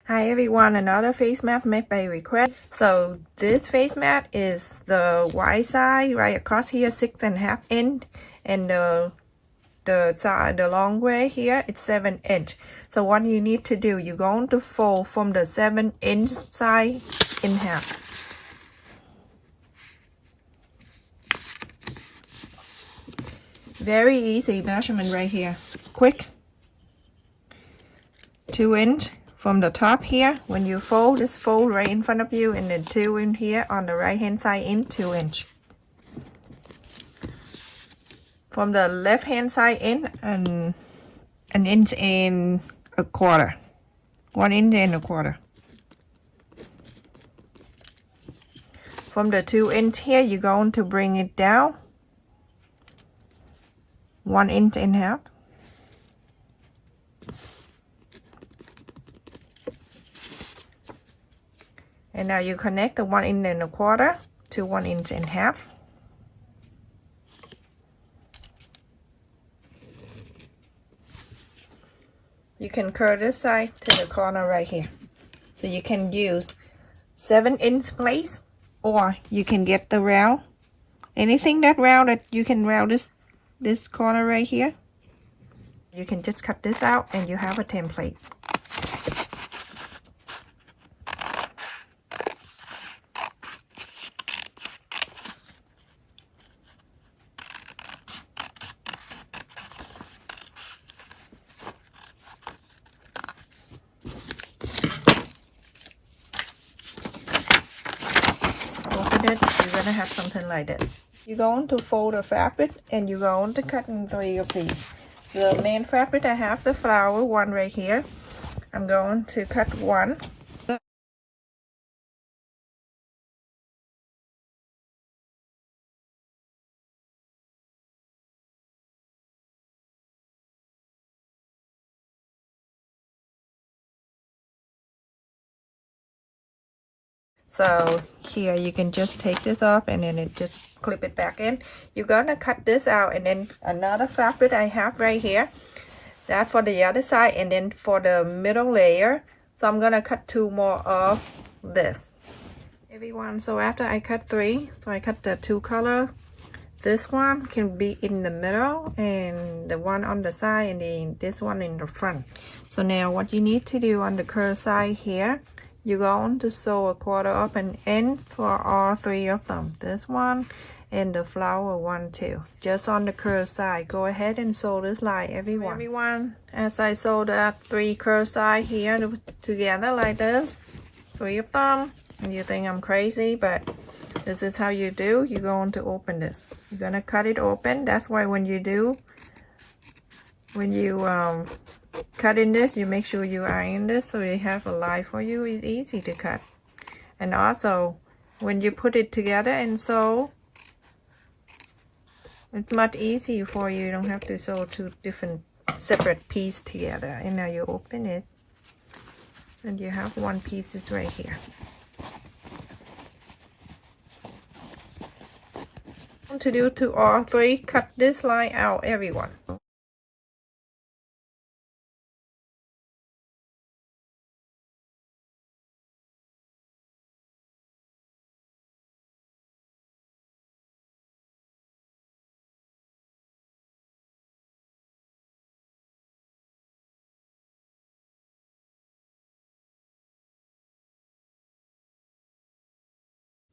Hi everyone, another face mat made by request. So this face mat is the wide side right across here, 6.5 inch, and the side, the long way here, it's 7 inch. So what you need to do, you're going to fold from the 7 inch side in half. Very easy measurement right here. Quick. 2 inch. From the top here, when you fold, just fold right in front of you, and then 2 in here on the right hand side in 2 inch. From the left hand side in an inch and a quarter. 1 inch and a quarter. From the 2 inch here, you're going to bring it down 1 inch and a half. And now you connect the 1 inch and a quarter to 1 inch and a half. You can curve this side to the corner right here. So you can use 7 inch plates, or you can get the round. Anything that round, that you can round this corner right here. You can just cut this out and you have a template. Open it, you're gonna have something like this. You're going to fold the fabric and you're going to cut in 3 of these. The main fabric, I have the flower one right here. I'm going to cut 1. So here you can just take this off and then it just clip it back in. You're gonna cut this out, and then another fabric I have right here, that for the other side, and then for the middle layer. So I'm gonna cut 2 more of this. Everyone, so after I cut 3, so I cut the 2 color. This one can be in the middle, and the one on the side, and then this one in the front. So now what you need to do on the curve side here, you're going to sew a 1/4 of an inch for all 3 of them. This one and the flower one too. Just on the curve side. Go ahead and sew this line, everyone. As I sew that 3 curve side here together like this, 3 of them, and you think I'm crazy, but this is how you do. You're going to open this. You're gonna cut it open. That's why when you cut in this, you make sure you iron this so you have a line for you. It's easy to cut. And also when you put it together and sew, it's much easier for you. You don't have to sew 2 different separate pieces together. And now you open it and you have 1 piece right here. What to do to all 3, cut this line out, everyone.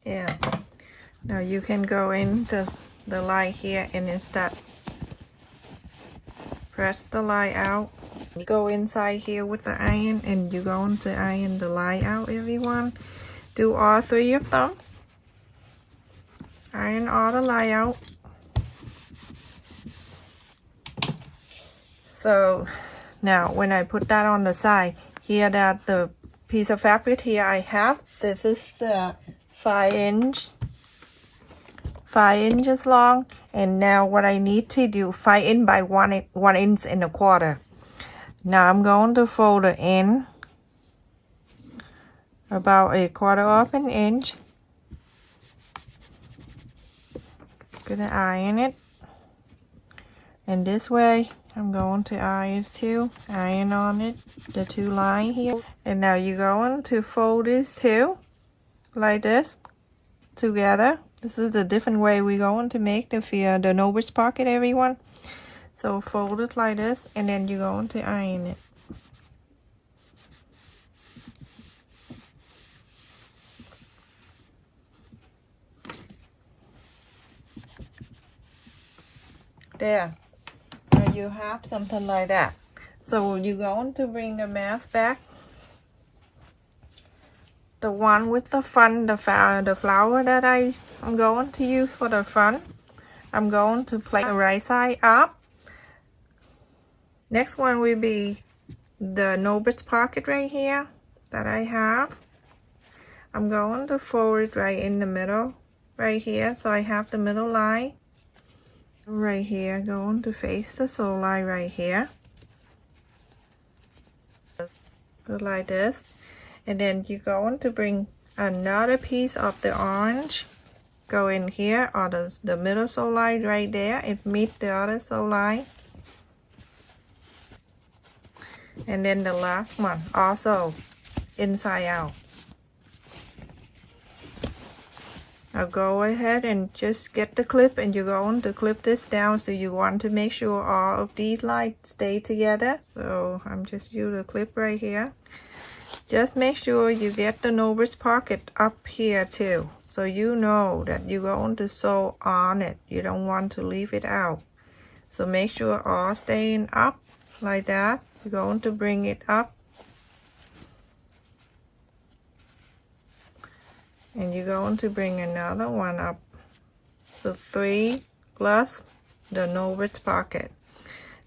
Yeah, now you can go in the line here and then start press the line out. Go inside here with the iron and you're going to iron the line out, everyone. Do all 3 of them. Iron all the line out. So now when I put that on the side here, that the piece of fabric here I have, this is the 5 inches long. And now what I need to do, 5 inch by 1 inch and a quarter. Now I'm going to fold it in about 1/4 of an inch. Gonna iron it. And this way, I'm going to iron on it, the two line here. And now you're going to fold these two like this together. This is a different way we're going to make the novice pocket, everyone. So fold it like this, and then you're going to iron it. There. Now you have something like that. So you're going to bring the mask back. The one with the front, the flower that I'm going to use for the front. I'm going to place the right side up. Next one will be the novice pocket right here that I have. I'm going to fold it right in the middle, right here, so I have the middle line. Right here, going to face the sole line right here. Like this. And then you're going to bring another piece of the orange. Go in here, or the middle sole line right there. It meets the other sole line. And then the last one, also inside out. Now go ahead and just get the clip, and you're going to clip this down. So you want to make sure all of these lines stay together. So I'm just using the clip right here. Just make sure you get the novice pocket up here too, so you know that you're going to sew on it. You don't want to leave it out. So make sure all staying up like that. You're going to bring it up. And you're going to bring another one up. So 3 plus the novice pocket.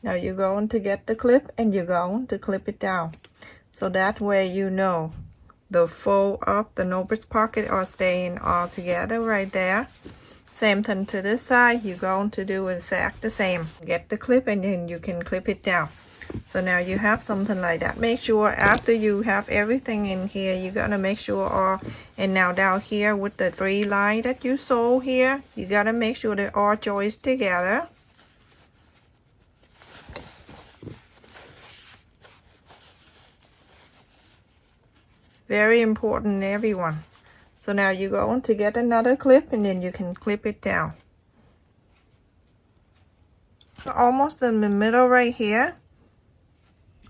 Now you're going to get the clip, and you're going to clip it down. So that way you know the fold of the novice pocket are staying all together right there. Same thing to this side. You're going to do exact the same. Get the clip, and then you can clip it down. So now you have something like that. Make sure after you have everything in here, you're gonna make sure all, and now down here with the 3 line that you sew here, you gotta make sure they all joined together. Very important, everyone. So now you're going to get another clip, and then you can clip it down. Almost in the middle right here.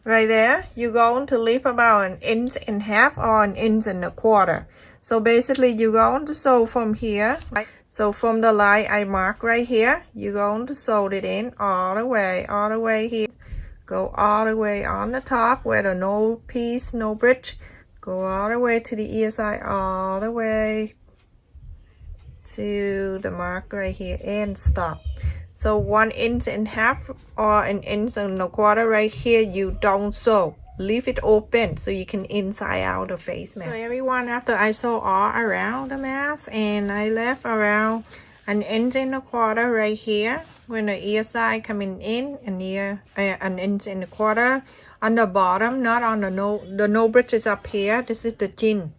Right there, you're going to leave about 1.5 inches or 1.25 inches. So basically, you're going to sew from here. So from the line I mark right here, you're going to sew it in all the way here. Go all the way on the top where the no piece, no bridge. Go all the way to the ear side, all the way to the mark right here, and stop. So 1.5 inches or 1.25 inches right here, you don't sew. Leave it open so you can inside out the face mask. So everyone, after I sew all around the mask, and I left around 1.25 inches right here when the ear side coming in, and near 1.25 inches on the bottom, not on the no bridge is up here. This is the chin.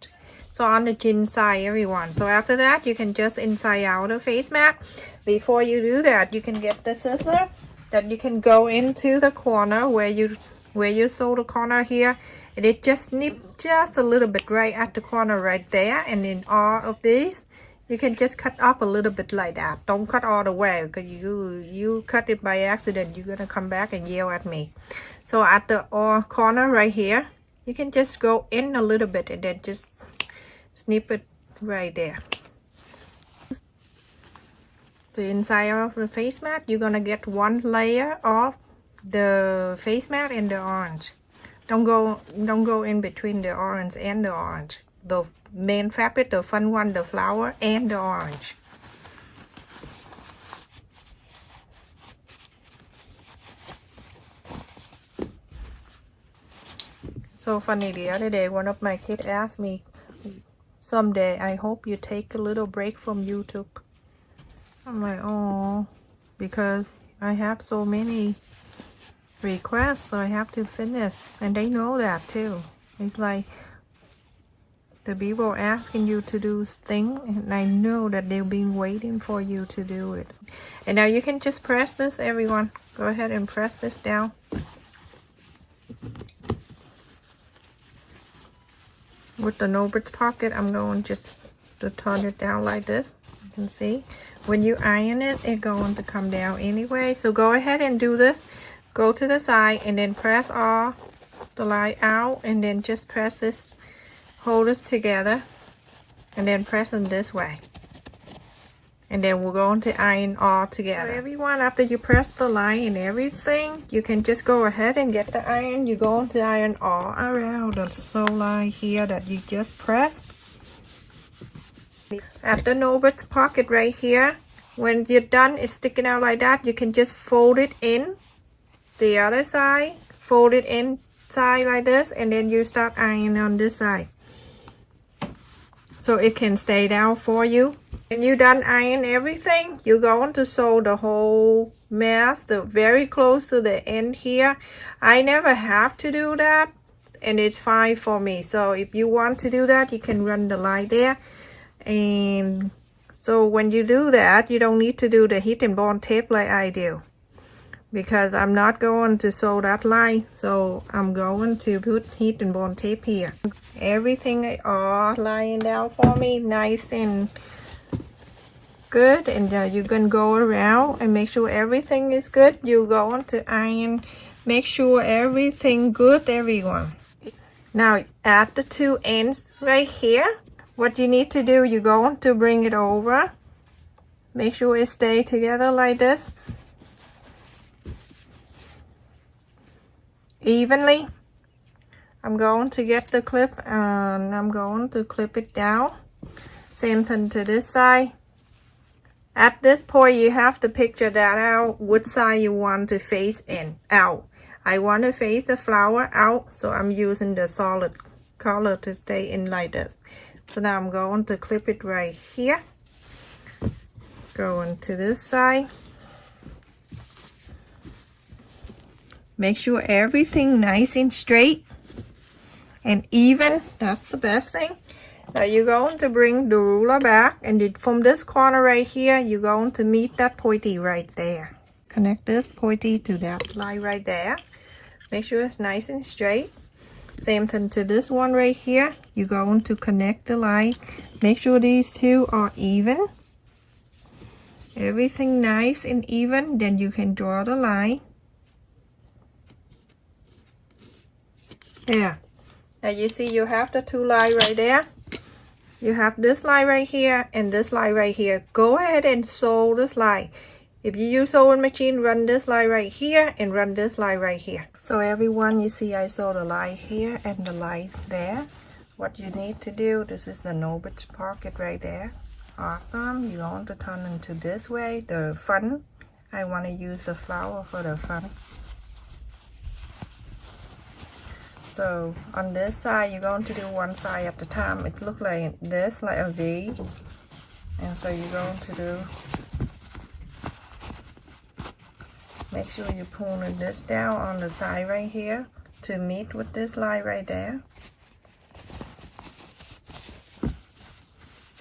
So on the chin side, everyone. So after that, you can just inside out the face mask. Before you do that, you can get the scissor that you can go into the corner where you sew the corner here, and it just nip just a little bit right at the corner right there. And in all of these, you can just cut up a little bit like that. Don't cut all the way, because you cut it by accident, you're gonna come back and yell at me. So at the corner right here, you can just go in a little bit, and then just snip it right there. So inside of the face mask, you're gonna get 1 layer of the face mask and the orange. Don't go in between the orange and the orange. The main fabric, the fun one, the flower and the orange. So funny, the other day one of my kids asked me, someday I hope you take a little break from YouTube. I'm like, oh, because I have so many requests, so I have to finish, and they know that too. It's like The people asking you to do thing, and I know that they've been waiting for you to do it. And now you can just press this, everyone. Go ahead and press this down. With the no-bridge pocket, I'm going just to turn it down like this. You can see when you iron it, it's going to come down anyway. So go ahead and do this. Go to the side and then press all the line out, and then just press this, hold this together, and then press them this way. And then we're going to iron all together. So everyone, after you press the line and everything, you can just go ahead and get the iron. You're going to iron all around the sew line here that you just pressed. At the no-bridge pocket right here, when you're done, it's sticking out like that. You can just fold it in the other side, fold it inside like this, and then you start ironing on this side, so it can stay down for you. When you're done ironing everything, you're going to sew the whole mess very close to the end here. I never have to do that, and it's fine for me. So if you want to do that, you can run the line there. And so when you do that, you don't need to do the heat and bond tape like I do, because I'm not going to sew that line. So I'm going to put heat and bond tape here. Everything is all lying down for me, nice and good. And you can go around and make sure everything is good. You're going to iron, make sure everything good, everyone. Now at the two ends right here, what you need to do, you're going to bring it over, make sure it stay together like this evenly. I'm going to get the clip and I'm going to clip it down. Same thing to this side. At this point, you have to picture that out, which side you want to face in, out. I want to face the flower out, so I'm using the solid color to stay in like this. So now I'm going to clip it right here. Going to this side. Make sure everything nice and straight and even. That's the best thing. Now you're going to bring the ruler back, and from this corner right here, you're going to meet that pointy right there. Connect this pointy to that line right there. Make sure it's nice and straight. Same thing to this one right here. You're going to connect the line. Make sure these two are even. Everything nice and even. Then you can draw the line. There. Now you see you have the two lines right there. You have this line right here and this line right here. Go ahead and sew this line. If you use sewing machine, run this line right here and run this line right here. So everyone, you see I sew the line here and the line there. What you need to do, this is the no-bridge pocket right there. Awesome. You're going to turn into this way. The front, I want to use the flower for the front. So on this side, you're going to do one side at a time. It looks like this, like a V. And so you're going to do, make sure you pull this down on the side right here to meet with this line right there.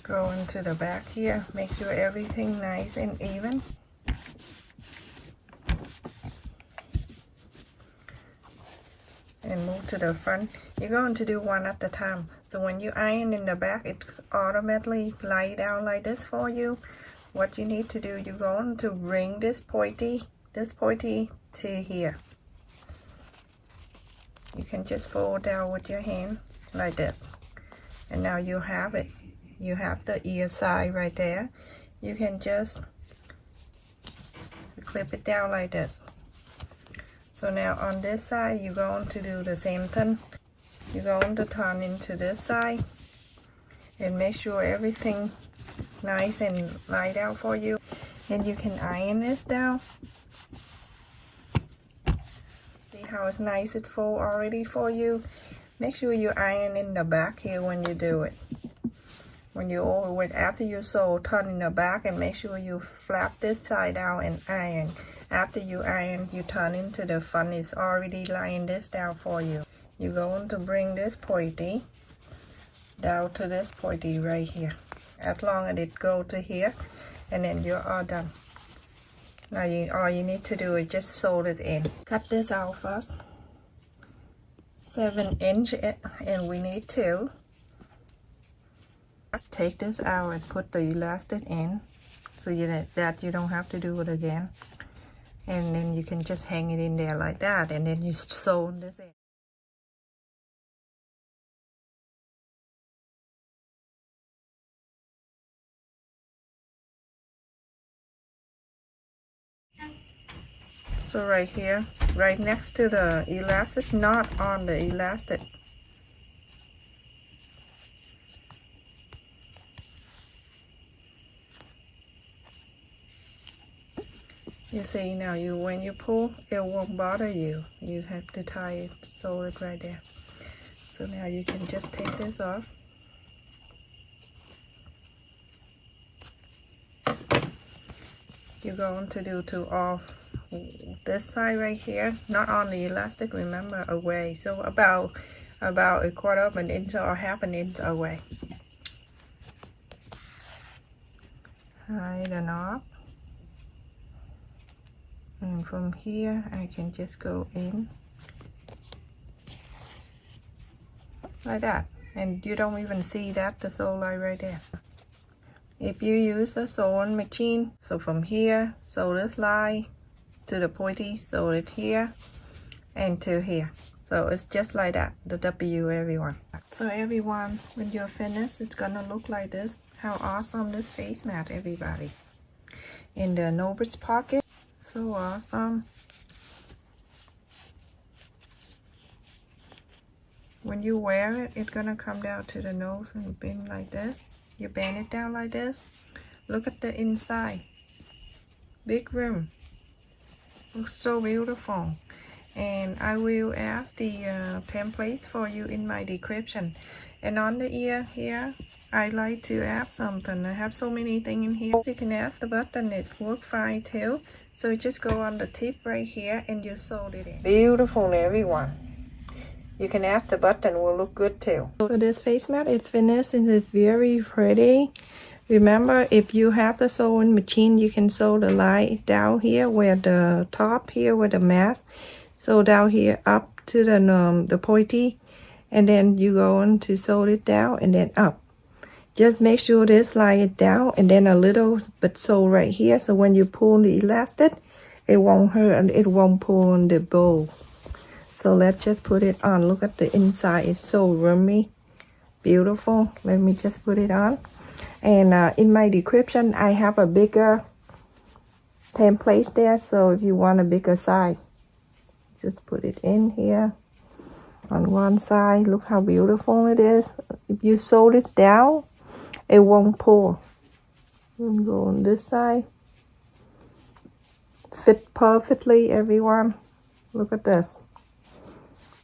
Go into the back here. Make sure everything nice and even. And move to the front. You're going to do one at a time. So when you iron in the back, it automatically lay down like this for you. What you need to do, you're going to bring this pointy to here. You can just fold down with your hand like this. And now you have it. You have the ear side right there. You can just clip it down like this. So now on this side, you're going to do the same thing. You're going to turn into this side and make sure everything nice and laid out for you. And you can iron this down. See how it's nice and full already for you. Make sure you iron in the back here when you do it. When you over it, after you sew, turn in the back and make sure you flap this side out and iron. After you iron, you turn into the front. It's already lying this down for you. You're going to bring this pointy, down to this pointy right here, as long as it go to here, and then you're all done. Now all you need to do is just sew it in. Cut this out first. 7-inch, and we need 2. Take this out and put the elastic in, so that you don't have to do it again. And then you can just hang it in there like that, and then you sew this in. So right here, right next to the elastic, not on the elastic. You see now, when you pull, it won't bother you. You have to tie it, sew it right there. So now you can just take this off. You're going to do to off this side right here, not on the elastic, remember, away. So about 1/4 of an inch or 1/2 inch away. Tie the knob. And from here, I can just go in like that. And you don't even see that, the sew line right there. If you use a sewing machine, so from here, sew this line to the pointy, sew it here, and to here. So it's just like that, the W, everyone. So everyone, when you're finished, it's gonna look like this. How awesome this face mat, everybody. In the nose pocket. So awesome. When you wear it, it's gonna come down to the nose and bend like this. You bend it down like this. Look at the inside. Big rim. Looks so beautiful. And I will add the templates for you in my description. And on the ear here, I like to add something. I have so many things in here. You can add the button, it works fine too. So you just go on the tip right here and you sew it in. Beautiful, everyone. You can add the button, will look good too. So this face mat is finished and it's very pretty. Remember, if you have the sewing machine, you can sew the line down here where the top here where the mask. So down here up to the pointy, and then you go on to sew it down and then up. Just make sure this line is down and then a little bit sew right here. So when you pull the elastic, it won't hurt and it won't pull on the bow. So let's just put it on. Look at the inside, it's so roomy, beautiful. Let me just put it on. And in my description, I have a bigger template there. So if you want a bigger size, just put it in here on one side. Look how beautiful it is. If you sew it down, it won't pull. And go on this side. Fit perfectly, everyone. Look at this.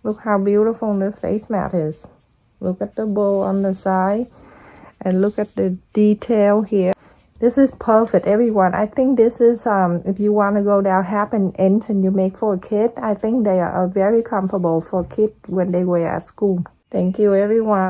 Look how beautiful this face mat is. Look at the bow on the side. And look at the detail here. This is perfect, everyone. I think this is, if you want to go down 1/2 inch and you make for a kid, I think they are very comfortable for kids when they wear at school. Thank you, everyone.